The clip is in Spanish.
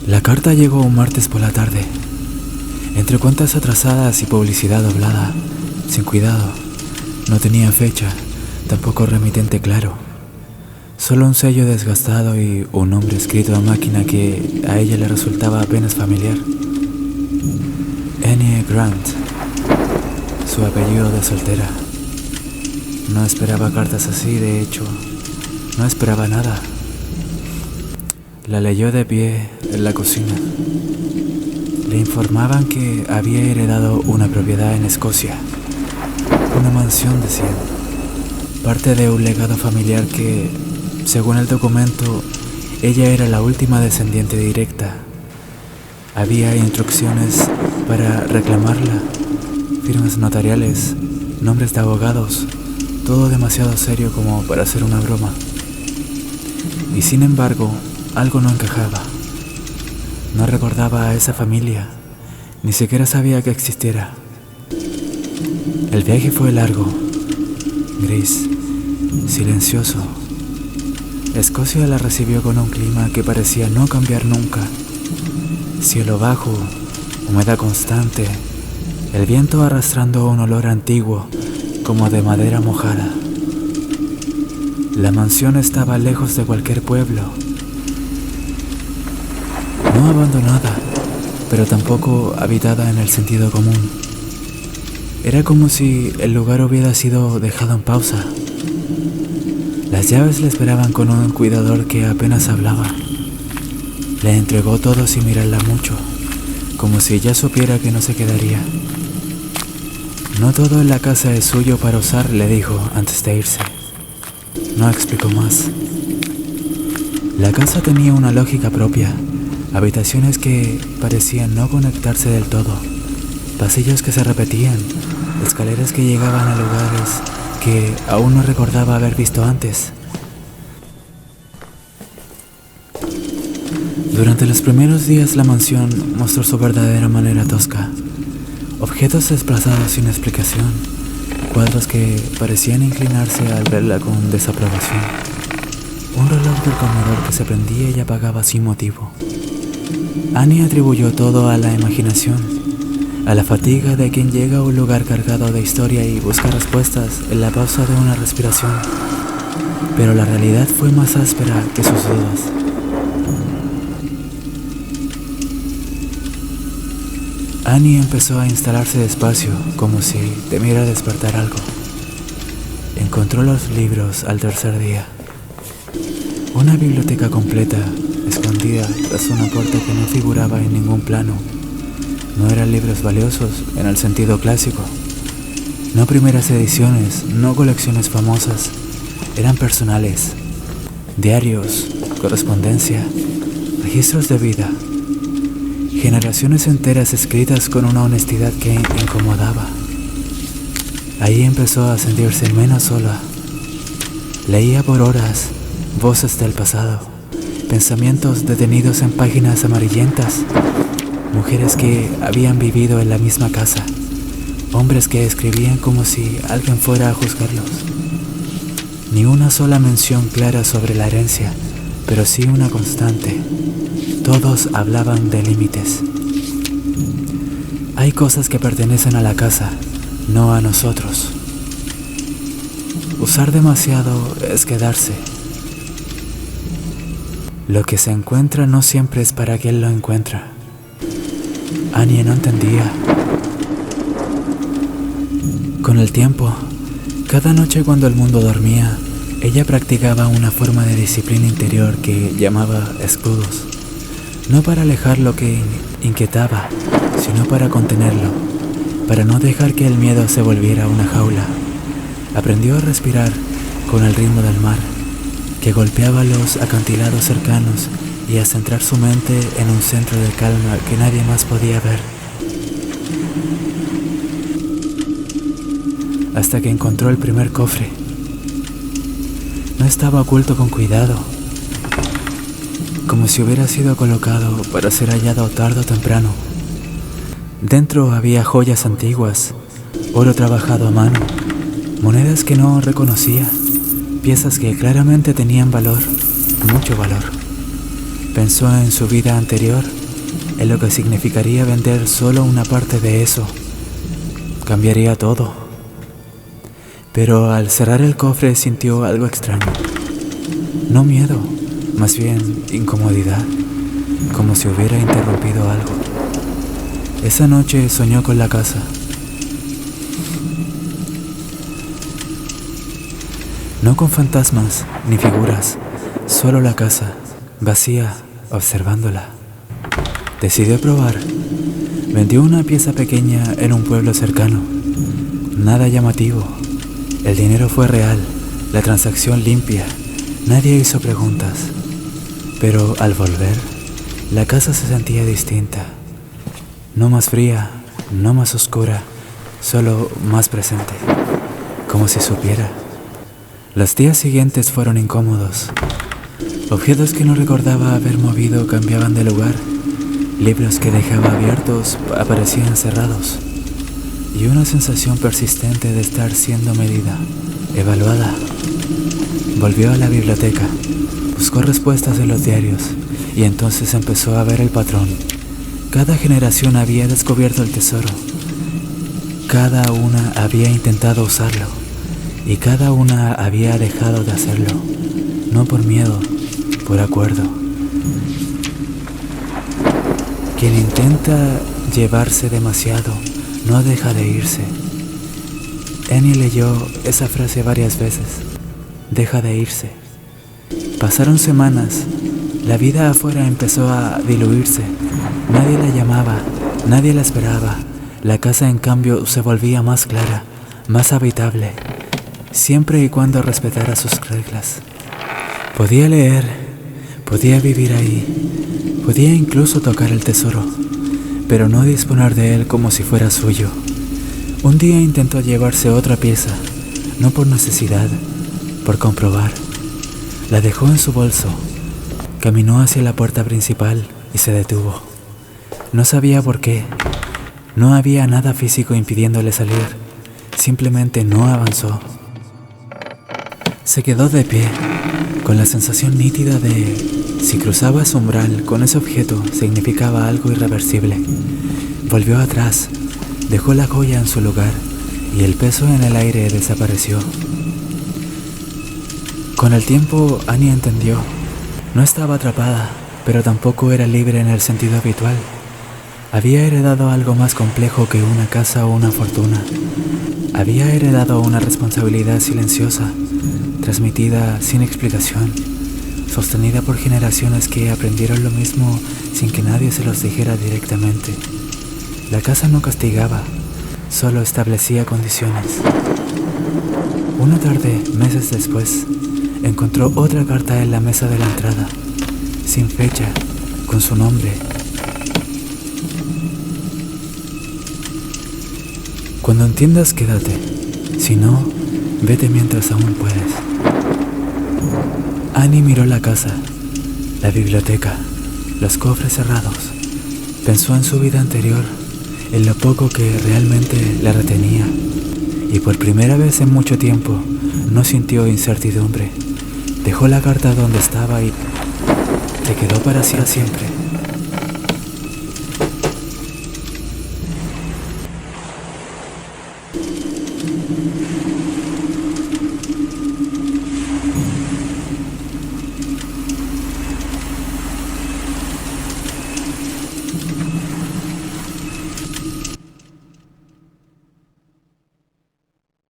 La carta llegó un martes por la tarde. Entre cuentas atrasadas y publicidad doblada, sin cuidado. No tenía fecha, tampoco remitente claro. Solo un sello desgastado y un nombre escrito a máquina que a ella le resultaba apenas familiar. Annie Grant, su apellido de soltera. No esperaba cartas así, de hecho, no esperaba nada. La leyó de pie en la cocina. Le informaban que había heredado una propiedad en Escocia. Una mansión, decían. Parte de un legado familiar que, según el documento, ella era la última descendiente directa. Había instrucciones para reclamarla, firmas notariales, nombres de abogados, todo demasiado serio como para hacer una broma. Y sin embargo, algo no encajaba. No recordaba a esa familia, ni siquiera sabía que existiera. El viaje fue largo, gris, silencioso. Escocia la recibió con un clima que parecía no cambiar nunca. Cielo bajo, humedad constante, el viento arrastrando un olor antiguo como de madera mojada. La mansión estaba lejos de cualquier pueblo. No abandonada, pero tampoco habitada en el sentido común. Era como si el lugar hubiera sido dejado en pausa. Las llaves le esperaban con un cuidador que apenas hablaba. Le entregó todo sin mirarla mucho, como si ya supiera que no se quedaría. No todo en la casa es suyo para usar, le dijo antes de irse. No explicó más. La casa tenía una lógica propia. Habitaciones que parecían no conectarse del todo, pasillos que se repetían, escaleras que llegaban a lugares que aún no recordaba haber visto antes. Durante los primeros días la mansión mostró su verdadera manera tosca. Objetos desplazados sin explicación, cuadros que parecían inclinarse al verla con desaprobación, un reloj del comedor que se prendía y apagaba sin motivo. Annie atribuyó todo a la imaginación, a la fatiga de quien llega a un lugar cargado de historia y busca respuestas en la pausa de una respiración. Pero la realidad fue más áspera que sus dudas. Annie empezó a instalarse despacio, como si temiera despertar algo. Encontró los libros al tercer día. Una biblioteca completa, escondida tras una puerta que no figuraba en ningún plano. No eran libros valiosos en el sentido clásico. No primeras ediciones, no colecciones famosas. Eran personales. Diarios, correspondencia, registros de vida. Generaciones enteras escritas con una honestidad que incomodaba. Ahí empezó a sentirse menos sola. Leía por horas voces del pasado, pensamientos detenidos en páginas amarillentas, mujeres que habían vivido en la misma casa, hombres que escribían como si alguien fuera a juzgarlos. Ni una sola mención clara sobre la herencia, pero sí una constante. Todos hablaban de límites. Hay cosas que pertenecen a la casa, no a nosotros. Usar demasiado es quedarse. Lo que se encuentra no siempre es para quien lo encuentra. Annie no entendía. Con el tiempo, cada noche cuando el mundo dormía, ella practicaba una forma de disciplina interior que llamaba escudos. No para alejar lo que inquietaba, sino para contenerlo, para no dejar que el miedo se volviera una jaula. Aprendió a respirar con el ritmo del mar, que golpeaba los acantilados cercanos, y a centrar su mente en un centro de calma que nadie más podía ver. Hasta que encontró el primer cofre. No estaba oculto con cuidado, como si hubiera sido colocado para ser hallado tarde o temprano. Dentro había joyas antiguas, oro trabajado a mano, monedas que no reconocía, piezas que claramente tenían valor, mucho valor. Pensó en su vida anterior, en lo que significaría vender solo una parte de eso. Cambiaría todo. Pero al cerrar el cofre sintió algo extraño. No miedo, más bien incomodidad, como si hubiera interrumpido algo. Esa noche soñó con la casa. No con fantasmas ni figuras, solo la casa, vacía, observándola. Decidió probar. Vendió una pieza pequeña en un pueblo cercano. Nada llamativo. El dinero fue real, la transacción limpia. Nadie hizo preguntas. Pero al volver, la casa se sentía distinta. No más fría, no más oscura, solo más presente. Como si supiera. Los días siguientes fueron incómodos. Objetos que no recordaba haber movido cambiaban de lugar. Libros que dejaba abiertos aparecían cerrados. Y una sensación persistente de estar siendo medida, evaluada. Volvió a la biblioteca, buscó respuestas en los diarios y entonces empezó a ver el patrón. Cada generación había descubierto el tesoro. Cada una había intentado usarlo y cada una había dejado de hacerlo. No por miedo, por acuerdo. Quien intenta llevarse demasiado no deja de irse. Annie leyó esa frase varias veces. Deja de irse. Pasaron semanas. La vida afuera empezó a diluirse. Nadie la llamaba, nadie la esperaba. La casa, en cambio, se volvía más clara, más habitable, siempre y cuando respetara sus reglas. Podía leer, podía vivir ahí, podía incluso tocar el tesoro, pero no disponer de él como si fuera suyo. Un día intentó llevarse otra pieza, no por necesidad, por comprobar. La dejó en su bolso, caminó hacia la puerta principal y se detuvo. No sabía por qué. No había nada físico impidiéndole salir, simplemente no avanzó. Se quedó de pie, con la sensación nítida de si cruzaba su umbral con ese objeto significaba algo irreversible. Volvió atrás, dejó la joya en su lugar y el peso en el aire desapareció. Con el tiempo, Annie entendió. No estaba atrapada, pero tampoco era libre en el sentido habitual. Había heredado algo más complejo que una casa o una fortuna. Había heredado una responsabilidad silenciosa, transmitida sin explicación, sostenida por generaciones que aprendieron lo mismo sin que nadie se los dijera directamente. La casa no castigaba, solo establecía condiciones. Una tarde, meses después, encontró otra carta en la mesa de la entrada, sin fecha, con su nombre. Cuando entiendas, quédate. Si no, vete mientras aún puedes. Annie miró la casa, la biblioteca, los cofres cerrados. Pensó en su vida anterior, en lo poco que realmente la retenía. Y por primera vez en mucho tiempo, no sintió incertidumbre. Dejó la carta donde estaba y se quedó para siempre.